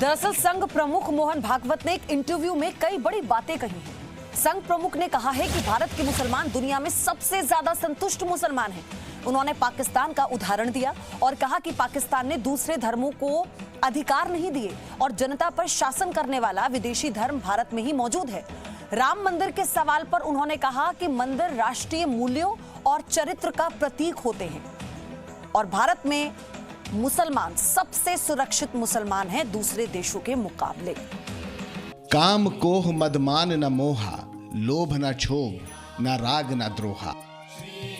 दरअसल संघ प्रमुख मोहन भागवत ने एक इंटरव्यू में कई बड़ी बातें कही हैं। संघ प्रमुख ने कहा है कि भारत के मुसलमान दुनिया में सबसे ज्यादा संतुष्ट मुसलमान हैं। उन्होंने पाकिस्तान का उदाहरण दिया और कहा कि पाकिस्तान ने दूसरे धर्मों को अधिकार नहीं दिए और जनता पर शासन करने वाला विदेशी धर्म भारत में ही मौजूद है। राम मंदिर के सवाल पर उन्होंने कहा कि मंदिर राष्ट्रीय मूल्यों और चरित्र का प्रतीक होते हैं और भारत में मुसलमान सबसे सुरक्षित मुसलमान हैं दूसरे देशों के मुकाबले। काम कोह मदमान न मोहा, लोभ न क्षोभ न राग न द्रोहा,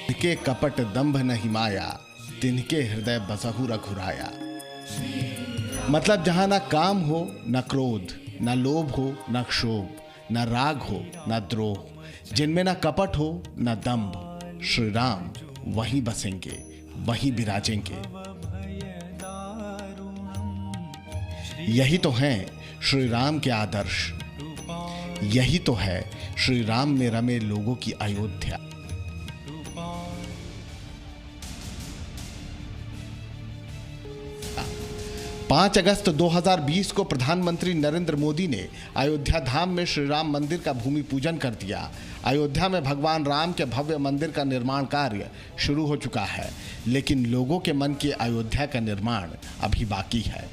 तिनके कपट दंभ न हिमाया, तिनके हृदय बसहु रघुराया। मतलब जहां ना काम हो न क्रोध, न लोभ हो न क्षोभ, न राग हो न द्रोह, जिनमें न कपट हो न दंभ, श्री राम वहीं बसेंगे, वहीं विराजेंगे। यही तो हैं श्री राम के आदर्श, यही तो है श्री राम में रमे लोगों की अयोध्या। पांच अगस्त 2020 को प्रधानमंत्री नरेंद्र मोदी ने अयोध्या धाम में श्री राम मंदिर का भूमि पूजन कर दिया। अयोध्या में भगवान राम के भव्य मंदिर का निर्माण कार्य शुरू हो चुका है, लेकिन लोगों के मन की अयोध्या का निर्माण अभी बाकी है।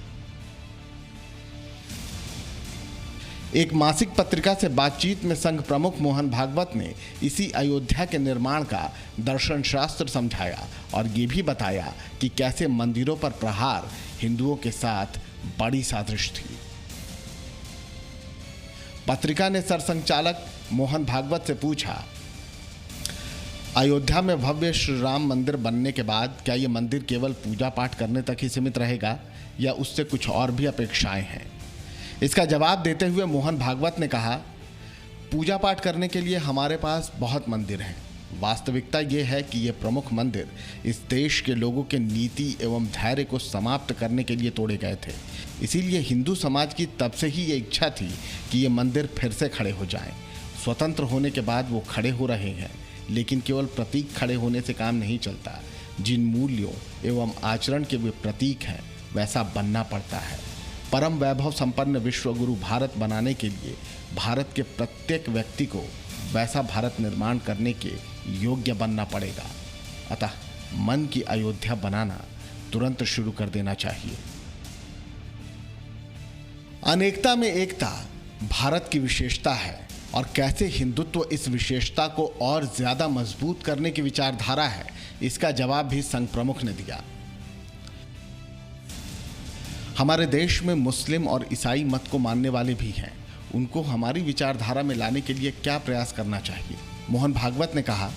एक मासिक पत्रिका से बातचीत में संघ प्रमुख मोहन भागवत ने इसी अयोध्या के निर्माण का दर्शन शास्त्र समझाया और ये भी बताया कि कैसे मंदिरों पर प्रहार हिंदुओं के साथ बड़ी साजिश थी। पत्रिका ने सरसंघचालक मोहन भागवत से पूछा, अयोध्या में भव्य श्री राम मंदिर बनने के बाद क्या ये मंदिर केवल पूजा पाठ करने तक ही सीमित रहेगा या उससे कुछ और भी अपेक्षाएं हैं? इसका जवाब देते हुए मोहन भागवत ने कहा, पूजा पाठ करने के लिए हमारे पास बहुत मंदिर हैं। वास्तविकता ये है कि ये प्रमुख मंदिर इस देश के लोगों के नीति एवं धैर्य को समाप्त करने के लिए तोड़े गए थे। इसीलिए हिंदू समाज की तब से ही ये इच्छा थी कि ये मंदिर फिर से खड़े हो जाएं। स्वतंत्र होने के बाद वो खड़े हो रहे हैं, लेकिन केवल प्रतीक खड़े होने से काम नहीं चलता। जिन मूल्यों एवं आचरण के वे प्रतीक हैं, वैसा बनना पड़ता है। परम वैभव संपन्न विश्व गुरु भारत बनाने के लिए भारत के प्रत्येक व्यक्ति को वैसा भारत निर्माण करने के योग्य बनना पड़ेगा। अतः मन की अयोध्या बनाना तुरंत शुरू कर देना चाहिए। अनेकता में एकता भारत की विशेषता है और कैसे हिंदुत्व इस विशेषता को और ज्यादा मजबूत करने की विचारधारा है, इसका जवाब भी संघ प्रमुख ने दिया। हमारे देश में मुस्लिम और ईसाई मत को मानने वाले भी हैं। उनको हमारी विचारधारा में लाने के लिए क्या प्रयास करना चाहिए? मोहन भागवत ने कहा,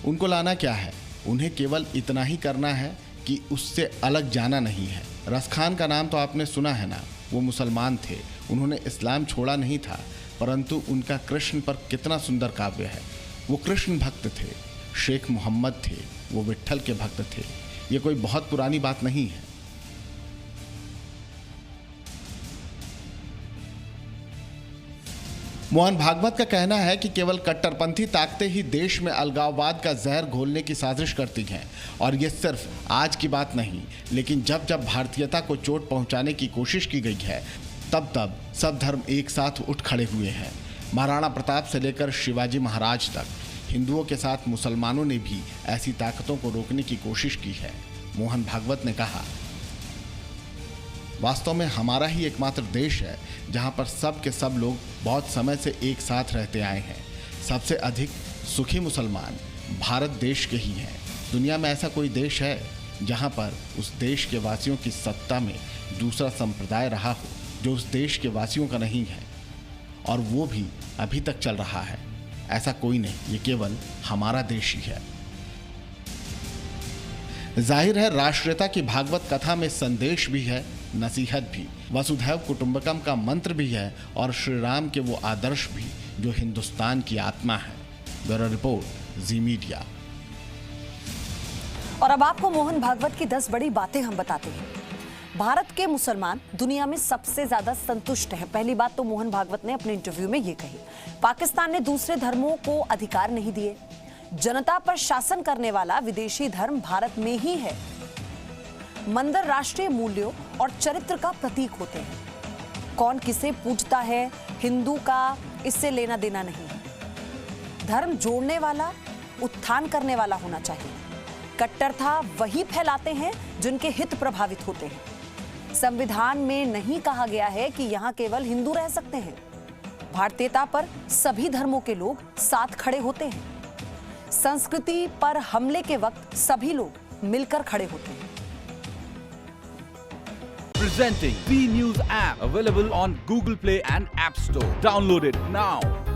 उनको लाना क्या है, उन्हें केवल इतना ही करना है कि उससे अलग जाना नहीं है। रसखान का नाम तो आपने सुना है ना, वो मुसलमान थे, उन्होंने इस्लाम छोड़ा नहीं था, परंतु उनका कृष्ण पर कितना सुंदर काव्य है। वो कृष्ण भक्त थे। शेख मोहम्मद थे, वो विट्ठल के भक्त थे। ये कोई बहुत पुरानी बात नहीं है। मोहन भागवत का कहना है कि केवल कट्टरपंथी ताकतें ही देश में अलगाववाद का जहर घोलने की साजिश करती हैं और ये सिर्फ आज की बात नहीं, लेकिन जब जब भारतीयता को चोट पहुंचाने की कोशिश की गई है, तब तब सब धर्म एक साथ उठ खड़े हुए हैं। महाराणा प्रताप से लेकर शिवाजी महाराज तक हिंदुओं के साथ मुसलमानों ने भी ऐसी ताकतों को रोकने की कोशिश की है। मोहन भागवत ने कहा, वास्तव में हमारा ही एकमात्र देश है जहां पर सब के सब लोग बहुत समय से एक साथ रहते आए हैं। सबसे अधिक सुखी मुसलमान भारत देश के ही हैं। दुनिया में ऐसा कोई देश है जहां पर उस देश के वासियों की सत्ता में दूसरा संप्रदाय रहा हो जो उस देश के वासियों का नहीं है, और वो भी अभी तक चल रहा है? ऐसा कोई नहीं, ये केवल हमारा देश ही है। जाहिर है राष्ट्रीयता की भागवत कथा में संदेश भी है, नसीहत भी, वसुधैव कुटुंबकम का मंत्र भी है और श्री राम के वो आदर्श भी जो हिंदुस्तान की आत्मा है। ब्यूरो रिपोर्ट, जी मीडिया। और अब आपको मोहन भागवत की 10 बड़ी बातें हम बताते हैं। भारत के मुसलमान दुनिया में सबसे ज्यादा संतुष्ट हैं। पहली बात तो मोहन भागवत ने अपने इंटरव्यू में ये कही, पाकिस्तान ने दूसरे धर्मों को अधिकार नहीं दिए। जनता पर शासन करने वाला विदेशी धर्म भारत में ही है। मंदिर राष्ट्रीय मूल्यों और चरित्र का प्रतीक होते हैं। कौन किसे पूजता है, हिंदू का इससे लेना देना नहीं है। धर्म जोड़ने वाला, उत्थान करने वाला होना चाहिए। कट्टरता वही फैलाते हैं जिनके हित प्रभावित होते हैं। संविधान में नहीं कहा गया है कि यहां केवल हिंदू रह सकते हैं। भारतीयता पर सभी धर्मों के लोग साथ खड़े होते हैं। संस्कृति पर हमले के वक्त सभी लोग मिलकर खड़े होते हैं। Presenting V News app, available on Google Play and App Store. Download it now.